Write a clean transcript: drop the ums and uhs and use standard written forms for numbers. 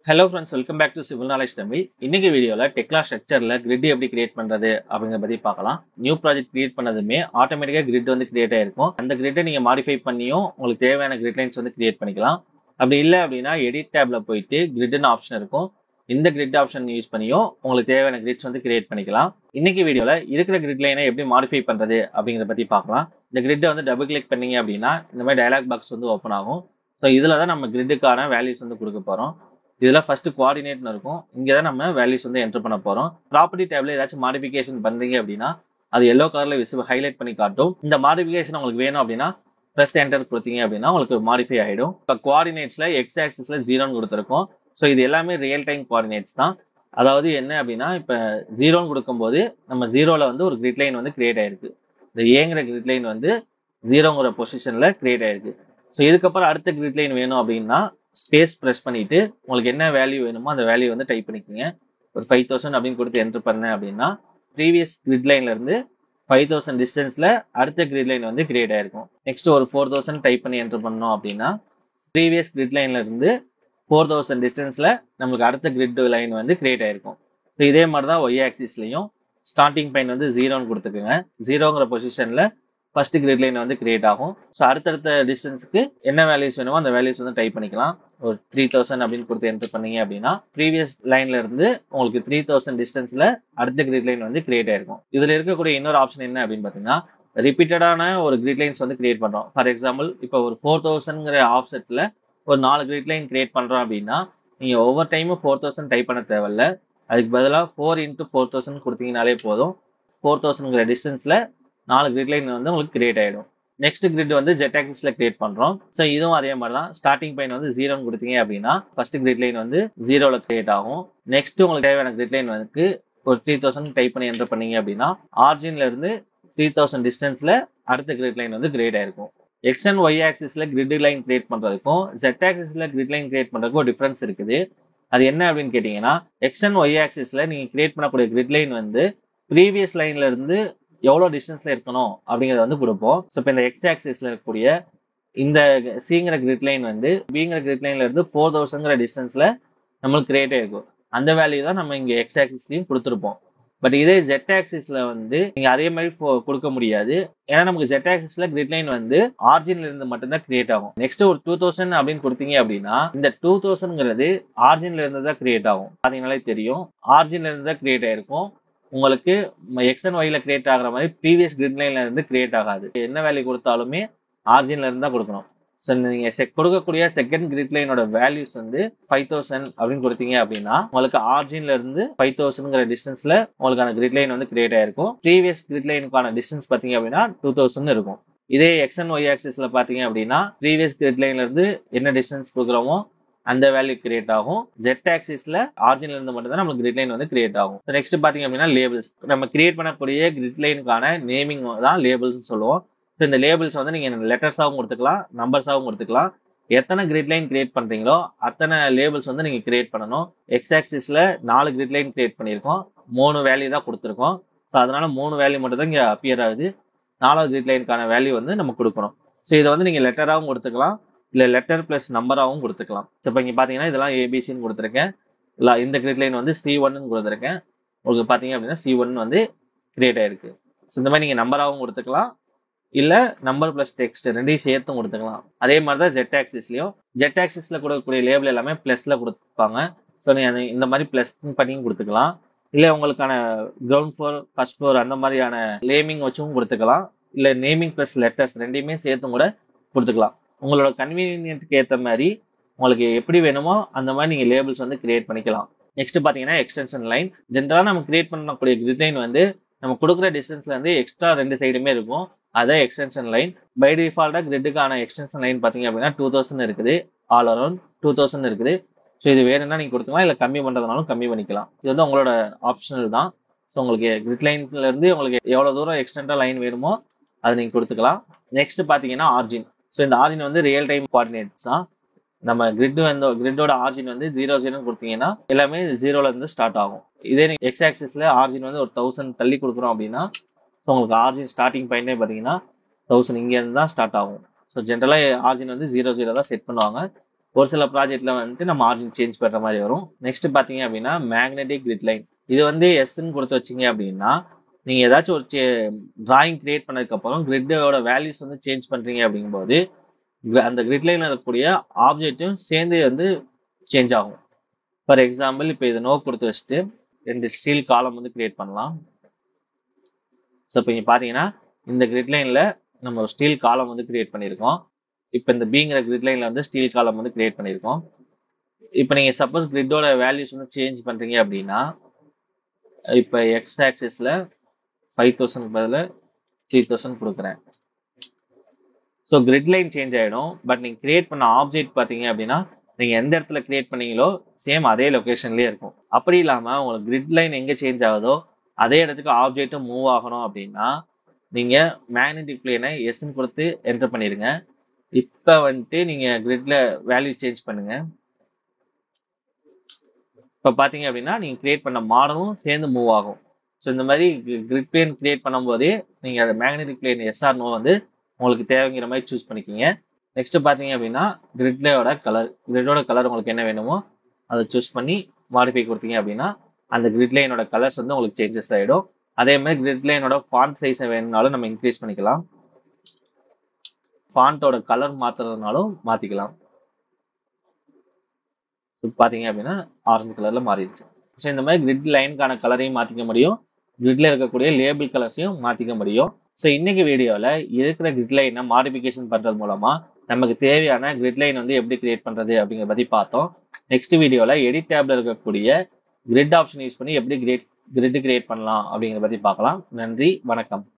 Hello friends, welcome back to Civil Knowledge Tamil. இன்னைக்கு வீடியோல டெக்லா ஸ்ட்ரக்சர்ல grid எப்படி கிரியேட் பண்றது அப்படிங்கறத பத்தி பார்க்கலாம். நியூ ப்ராஜெக்ட் கிரியேட் பண்ணதுமே ஆட்டோமேட்டிக்கா கிரிட் வந்து கிரியேட் ஆயிருக்கும். அந்த கிரிட்டை நீங்க மாடிஃபை பண்ணியும் உங்களுக்கு தேவையான கிரிட் லைன்ஸ் வந்து கிரியேட் பண்ணிக்கலாம். அப்படி இல்லை அப்படின்னா எடிட் டேப்ல போயிட்டு கிரிட்னு ஆப்ஷன் இருக்கும். இந்த கிரிட் ஆப்ஷன் யூஸ் பண்ணியும் உங்களுக்கு தேவையான கிரிட்ஸ் வந்து கிரியேட் பண்ணிக்கலாம். இன்னைக்கு வீடியோல இருக்கிற கிரிட் லைனை எப்படி மாடிஃபை பண்றது அப்படிங்கறத பத்தி பார்க்கலாம். இந்த கிரிட்டை வந்து டபுள் கிளிக் பண்ணீங்க அப்படின்னா இந்த மாதிரி டயலாக் பாக்ஸ் வந்து ஓப்பன் ஆகும். ஸோ இதுல தான் நம்ம கிரிட்டுக்கான வேல்யூஸ் வந்து கொடுக்க போறோம். இதுல ஃபர்ஸ்ட் கோஆர்டினேட்னு இருக்கும். இங்க தான் நம்ம வேல்யூஸ் வந்து என்டர் பண்ண போறோம். ப்ராப்பர்ட்டி டேப்ல ஏதாச்சும் மாடிஃபிகேஷன் பண்றீங்க அப்படின்னா அது எல்லோ கலர்ல விசிபிள் ஹைலைட் பண்ணி காட்டும். இந்த மாடிஃபிகேஷன் உங்களுக்கு வேணும் அப்படின்னா ப்ரெஸ் என்டர் கொடுத்தீங்க அப்படின்னா உங்களுக்கு மாடிஃபை ஆயிடும். இப்போ கோஆர்டினேட்ஸ்ல எக்ஸ் ஆக்சிஸ்ல 0ன்னு கொடுத்துருக்கோம். ஸோ இது எல்லாமே ரியல் டைம் கோஆர்டினேட்ஸ் தான். அதாவது என்ன அப்படின்னா இப்ப 0ன்னு கொடுக்கும்போது நம்ம 0ல வந்து ஒரு கிரிட் லைன் வந்து கிரியேட் ஆயிருக்கு. இந்த ஏங்கிற கிரிட் லைன் வந்து 0ங்கிற பொசிஷன்ல கிரியேட் ஆயிருக்கு. ஸோ இதுக்கப்புறம் அடுத்த கிரிட் லைன் வேணும் அப்படின்னா ஸ்பேஸ் ப்ரெஸ் பண்ணிட்டு உங்களுக்கு என்ன வேல்யூ வேணுமோ அந்த வேல்யூ வந்து டைப் பண்ணிக்கோங்க. ஒரு 5000 அப்படின்னு கொடுத்து என்டர் பண்ணேன் அப்படின்னா ப்ரீவியஸ் கிரிட் லைன்ல இருந்து 5000 டிஸ்டன்ஸ்ல அடுத்த கிரிட் லைன் வந்து கிரியேட் ஆயிருக்கும். நெக்ஸ்ட் ஒரு 4000 டைப் பண்ணி என்டர் பண்ணோம் அப்படின்னா ப்ரீவியஸ் கிரிட் லைன்ல இருந்து 4000 டிஸ்டன்ஸ்ல நம்மளுக்கு அடுத்த கிரிட் லைன் வந்து கிரியேட் ஆயிருக்கும். ஸோ இதே மாதிரி தான் ஒய் ஆக்சிஸ்லயும் ஸ்டார்டிங் பாயிண்ட் வந்து 0ன்னு கொடுத்துக்குங்க. 0ங்கிற பொசிஷன்ல ஃபர்ஸ்ட் கிரிட் லைன் வந்து கிரியேட் ஆகும். ஸோ அடுத்தடுத்த டிஸ்டன்ஸுக்கு என்ன வேல்யூஸ் வேணுமோ அந்த வேல்யூஸ் வந்து டைப் பண்ணிக்கலாம். ஒரு 3000 அப்படின்னு கொடுத்து என்டர் பண்ணீங்க அப்படின்னா ப்ரீவியஸ் லைன்ல இருந்து உங்களுக்கு 3000 டிஸ்டன்ஸ்ல அடுத்த கிரிட் லைன் வந்து கிரியேட் ஆயிருக்கும். இதுல இருக்கக்கூடிய இன்னொரு ஆப்ஷன் என்ன அப்படின்னு பாத்தீங்கன்னா ரிப்பீட்டடான ஒரு கிரிட் லைன்ஸ் வந்து கிரியேட் பண்றோம். ஃபார் எக்ஸாம்பிள் இப்போ ஒரு 4000ங்கிற ஆப்செட்ல ஒரு 4 கிரிட் லைன் கிரியேட் பண்றோம் அப்படின்னா நீங்க ஒவ்வொரு டைமும் 4000 டைப் பண்ண தேவையில்ல. அதுக்கு பதிலாக 4 × 4000 கொடுத்தீங்கனாலே போதும். 4000ங்கிற டிஸ்டன்ஸ்ல 4 கிரிட் லைன் வந்து உங்களுக்கு கிரியேட் ஆயிடும். நெக்ஸ்ட் கிரிட் வந்து ஜெட் ஆக்சிஸ்ல கிரியேட் பண்றோம். ஸோ இதுவும் அதே மாதிரி தான். ஸ்டார்டிங் பாயிண்ட் வந்து 0ன்னு கொடுத்தீங்க அப்படின்னா ஃபர்ஸ்ட் கிரிட் லைன் வந்து 0ல கிரியேட் ஆகும். நெக்ஸ்ட் உங்களுக்கு தேவையான கிரிட் லைன் வந்து ஒரு 3000 டைப் பண்ணி என்டர் பண்ணீங்க அப்படின்னா ஆர்ஜின்ல இருந்து 3000 டிஸ்டன்ஸ்ல அடுத்த கிரிட் லைன் வந்து கிரியேட் ஆயிருக்கும். எக்ஸ் அண்ட் ஒய் ஆக்சிஸ்ல கிரிட் லைன் கிரியேட் பண்றதுக்கும் ஜெட் ஆக்சிஸ்ல கிரிட் லைன் கிரியேட் பண்றதுக்கும் ஒரு டிஃபரன்ஸ் இருக்குது. அது என்ன அப்படின்னு கேட்டீங்கன்னா எக்ஸ் அண்ட் ஒய் ஆக்சிஸ்ல நீங்க கிரியேட் பண்ணக்கூடிய கிரிட் லைன் வந்து ப்ரீவியஸ் லைன்ல இருந்து எவ்வளவு டிஸ்டன்ஸ்ல இருக்கணும் அப்படிங்கறத வந்து கொடுப்போம். ஸோ இப்போ இந்த எக்ஸ் ஆக்சிஸ்ல இருக்கக்கூடிய இந்த சிங்கிற கிரிட் லைன் வந்து பிங்கிற கிரிட் லைன்ல இருந்து 4000ங்கிற டிஸ்டன்ஸ்ல நம்மளுக்கு கிரியேட் ஆயிருக்கும். அந்த வேல்யூ தான் நம்ம இங்க எக்ஸ் ஆக்சிஸ்லயும் கொடுத்துருப்போம். பட் இதே ஜெட் ஆக்சிஸ்ல வந்து நீங்க அதே மாதிரி கொடுக்க முடியாது. ஏன்னா நமக்கு ஜெட் ஆக்சிஸ்ல கிரிட் லைன் வந்து ஆர்ஜின்ல இருந்து மட்டும்தான் கிரியேட் ஆகும். நெக்ஸ்ட் ஒரு 2000 அப்படின்னு கொடுத்தீங்க அப்படின்னா இந்த 2000ங்கிறது ஆர்ஜின்ல இருந்து தான் கிரியேட் ஆகும். பாத்தீங்கன்னாலே தெரியும் ஆர்ஜின்ல இருந்து தான் கிரியேட் ஆயிருக்கும். உங்களுக்கு எக்ஸ் அண்ட் ஒய்ல கிரியேட் ஆகிற மாதிரி ப்ரீவியஸ் கிரிட் லைன்ல இருந்து கிரியேட் ஆகாது. என்ன வேல்யூ கொடுத்தாலுமே ஆர்ஜின்ல இருந்து தான் கொடுக்கணும். ஸோ நீங்க கொடுக்கக்கூடிய செகண்ட் கிரிட் லைனோட வேல்யூஸ் வந்து 5000 அப்படின்னு கொடுத்தீங்க அப்படின்னா உங்களுக்கு ஆர்ஜின்ல இருந்து 5000ங்கிற டிஸ்டன்ஸ்ல உங்களுக்கான கிரிட் லைன் வந்து கிரியேட் ஆயிருக்கும். ப்ரீவியஸ் கிரிட் லைனுக்கான டிஸ்டன்ஸ் பாத்தீங்க அப்படின்னா 2000 இருக்கும். இதே எக்ஸ் அண்ட் ஒய் ஆக்சிஸ்ல பாத்தீங்க அப்படின்னா ப்ரீவியஸ் கிரிட் லைன்ல இருந்து என்ன டிஸ்டன்ஸ் கொடுக்குறோமோ அந்த வேல்யூ கிரியேட் ஆகும். ஜெட் ஆக்சிஸ்ல ஆர்ஜின்ல இருந்து மட்டும் தான் நமக்கு கிரிட் லைன் வந்து கிரியேட் ஆகும். நெக்ஸ்ட் பாத்தீங்க அப்படின்னா லேபிள்ஸ். நம்ம கிரியேட் பண்ணக்கூடிய கிரிட் லைனுக்கான நேமிங் தான் லேபிள்ஸ் சொல்லுவோம். ஸோ இந்த லேபிள்ஸ் வந்து நீங்க லெட்டர்ஸாகவும் கொடுத்துக்கலாம், நம்பர்ஸாகவும் கொடுத்துக்கலாம். எத்தனை கிரிட் லைன் கிரியேட் பண்றீங்களோ அத்தனை லேபிள்ஸ் வந்து நீங்க கிரியேட் பண்ணணும். எக்ஸ் ஆக்சிஸ்ல 4 கிரிட் லைன் கிரியேட் பண்ணியிருக்கோம். 3 வேல்யூ தான் கொடுத்துருக்கோம். ஸோ அதனால 3 வேல்யூ மட்டும் தான் இங்க அப்பியர் ஆகுது. 4வது கிரிட் லைனுக்கான வேல்யூ வந்து நம்ம கொடுக்கணும். ஸோ இதை வந்து நீங்க லெட்டராகவும் கொடுத்துக்கலாம், இல்ல லெட்டர் பிளஸ் நம்பராகவும் கொடுத்துக்கலாம். இப்போ இங்க பாத்தீங்கன்னா இதெல்லாம் ஏபிசின்னு கொடுத்துருக்கேன். இல்ல இந்த கிரிட் லைன் வந்து C1ன்னு கொடுத்துருக்கேன். உங்களுக்கு பாத்தீங்க அப்படின்னா C1 வந்து கிரியேட் ஆயிருக்கு. ஸோ இந்த மாதிரி நீங்க நம்பராகவும் கொடுத்துக்கலாம், இல்ல நம்பர் பிளஸ் டெக்ஸ்ட் ரெண்டையும் சேர்த்தும் கொடுத்துக்கலாம். அதே மாதிரி தான் ஜெட் ஆக்சிஸ்லயும் ஜெட் ஆக்சிஸ்ல கொடுக்கக்கூடிய லேபிள் எல்லாமே பிளஸ்ல கொடுப்பாங்க. ஸோ நீங்க இந்த மாதிரி பிளஸ் பண்ணியும் கொடுத்துக்கலாம். இல்ல உங்களுக்கான கிரவுண்ட் ஃப்ளோர் ஃபர்ஸ்ட் ஃப்ளோர் அந்த மாதிரியான நேமிங் வச்சும் கொடுத்துக்கலாம். இல்ல நேமிங் பிளஸ் லெட்டர்ஸ் ரெண்டையுமே சேர்த்தும் கூட கொடுத்துக்கலாம். உங்களோட கன்வீனியன்ட்க்கு ஏற்ற மாதிரி உங்களுக்கு எப்படி வேணுமோ அந்த மாதிரி நீங்க லேபிள்ஸ் வந்து கிரியேட் பண்ணிக்கலாம். நெக்ஸ்ட் பாத்தீங்கன்னா எக்ஸ்டென்ஷன் லைன். ஜென்ரலா நம்ம கிரியேட் பண்ணக்கூடிய கிரிட் லைன் வந்து நம்ம கொடுக்குற டிஸ்டன்ஸ்ல இருந்து எக்ஸ்ட்ரா 2 சைடுமே இருக்கும். அதான் எக்ஸ்டென்ஷன் லைன். பை டிஃபால்ட்டா கிரிட்டுக்கான எக்ஸ்டென்ஷன் லைன் பாத்தீங்க அப்படின்னா 2000 இருக்குது. ஆல் அரௌண்ட் 2000 இருக்குது. ஸோ இது வேணும்னா நீங்க கொடுத்துக்கலாம், இல்ல கம்மி பண்றதுனாலும் கம்மி பண்ணிக்கலாம். இது வந்து உங்களோட ஆப்ஷனல் தான். ஸோ உங்களுக்கு கிரிட் லைன்ல இருந்து உங்களுக்கு எவ்வளவு தூரம் எக்ஸ்டெண்டா லைன் வேணுமோ அதை நீங்க கொடுத்துக்கலாம். நெக்ஸ்ட் பாத்தீங்கன்னா ஆர்ஜின். ஸோ இந்த ஆர்ஜின் வந்து ரியல் டைம் கோஆர்டினேட்ஸ் தான். நம்ம கிரிட்டோட ஆர்ஜின் வந்து 00 கொடுத்தீங்கன்னா எல்லாமே 0ல இருந்து ஸ்டார்ட் ஆகும். இதே எக்ஸ் ஆக்சிஸ்ல ஆர்ஜின் வந்து ஒரு 1000 தள்ளி கொடுக்குறோம் அப்படின்னா ஸோ உங்களுக்கு ஆர்ஜின் ஸ்டார்டிங் பாயிண்டே பார்த்தீங்கன்னா 1000 இங்க இருந்து தான் ஸ்டார்ட் ஆகும். ஸோ ஜென்ரலா ஆர்ஜின் வந்து 00 தான் செட் பண்ணுவாங்க. ஒரு சில ப்ராஜெக்ட்ல வந்துட்டு நம்ம மார்ஜின் சேஞ்ச் பண்ற மாதிரி வரும். நெக்ஸ்ட் பாத்தீங்க அப்படின்னா மேக்னெட்டிக் கிரிட் லைன். இது வந்து எஸ்ன்னு கொடுத்து வச்சீங்க அப்படின்னா நீங்க ஏதாச்சும் ஒரு டிராயிங் கிரியேட் பண்ணதுக்கு அப்புறம் கிரிட்டோட வேல்யூஸ் வந்து சேஞ்ச் பண்றீங்க அப்படிங்கும்போது அந்த கிரிட் லைன்ல இருக்கக்கூடிய ஆப்ஜெக்டும் சேர்ந்து வந்து சேஞ்ச் ஆகும். ஃபார் எக்ஸாம்பிள் இப்போ இது நோ கொடுத்து வச்சுட்டு 2 ஸ்டீல் காலம் வந்து கிரியேட் பண்ணலாம். ஸோ இப்போ இங்கே பார்த்தீங்கன்னா இந்த கிரிட் லைனில் நம்ம ஒரு ஸ்டீல் காலம் வந்து கிரியேட் பண்ணியிருக்கோம். இப்போ இந்த பிங்கிற கிரிட் லைனில் வந்து ஸ்டீல் காலம் வந்து கிரியேட் பண்ணியிருக்கோம். இப்போ நீங்கள் சப்போஸ் கிரிட்டோட வேல்யூஸ் வந்து சேஞ்ச் பண்ணுறீங்க அப்படின்னா இப்போ எக்ஸ் ஆக்சிஸில் 5000 பதில் 3000 கொடுக்குறேன். ஸோ கிரிட் லைன் சேஞ்ச் ஆகிடும். பட் நீங்கள் கிரியேட் பண்ண ஆப்ஜெக்ட் பார்த்தீங்க அப்படின்னா நீங்கள் எந்த இடத்துல கிரியேட் பண்ணீங்களோ சேம் அதே லொக்கேஷன்லேயே இருக்கும். அப்படி இல்லாமல் உங்களுக்கு கிரிட் லைன் எங்கே சேஞ்ச் ஆகுதோ அதே இடத்துக்கு ஆப்ஜெக்ட்டும் மூவ் ஆகணும் அப்படின்னா நீங்கள் மேக்னெட்டிக் பிளேனை எஸ்ன்னு கொடுத்து என்டர் பண்ணிடுங்க. இப்போ வந்துட்டு நீங்கள் கிரிட்ல வேல்யூ சேஞ்ச் பண்ணுங்க. இப்போ பார்த்தீங்க அப்படின்னா நீங்கள் கிரியேட் பண்ண மாடலும் சேர்ந்து மூவ் ஆகும். ஸோ இந்த மாதிரி கிரிட் பிளேன் கிரியேட் பண்ணும்போதே நீங்கள் அதை மேக்னெட்டிக் பிளேன் எஸ்ஆர் நோ வந்து உங்களுக்கு தேவைங்கிற மாதிரி சூஸ் பண்ணிக்கிங்க. நெக்ஸ்ட் பார்த்தீங்க அப்படின்னா கிரிட்டோட கலர் உங்களுக்கு என்ன வேணுமோ அதை சூஸ் பண்ணி மாடிஃபை கொடுத்தீங்க அப்படின்னா அந்த கிரிட் லைனோட கலர்ஸ் வந்து உங்களுக்கு சேஞ்சஸ் ஆகிடும். அதே மாதிரி கிரிட் லைனோட ஃபாண்ட் சைஸை வேணும்னாலும் நம்ம இன்க்ரீஸ் பண்ணிக்கலாம். ஃபாண்டோட கலர் மாற்றுறதுனாலும் மாற்றிக்கலாம். ஸோ பார்த்தீங்க அப்படின்னா ஆரஞ்சு கலரில் மாறிடுச்சு. ஸோ இந்த மாதிரி கிரிட் லைனுக்கான கலரையும் மாற்றிக்க முடியும், கிரிட்ல இருக்கக்கூடிய லேபிள் கலர்ஸையும் மாற்றிக்க முடியும். ஸோ இன்னைக்கு வீடியோவில் இருக்கிற கிரிட் லைனை மாடிஃபிகேஷன் பண்ணுறது மூலமா நமக்கு தேவையான கிரிட் லைன் வந்து எப்படி கிரியேட் பண்ணுறது அப்படிங்கிற பற்றி பார்த்தோம். நெக்ஸ்ட் வீடியோவில் எடிட் டேப்ல இருக்கக்கூடிய கிரிட் ஆப்ஷன் யூஸ் பண்ணி எப்படி கிரிட் கிரியேட் பண்ணலாம் அப்படிங்கிற பற்றி பார்க்கலாம். நன்றி, வணக்கம்.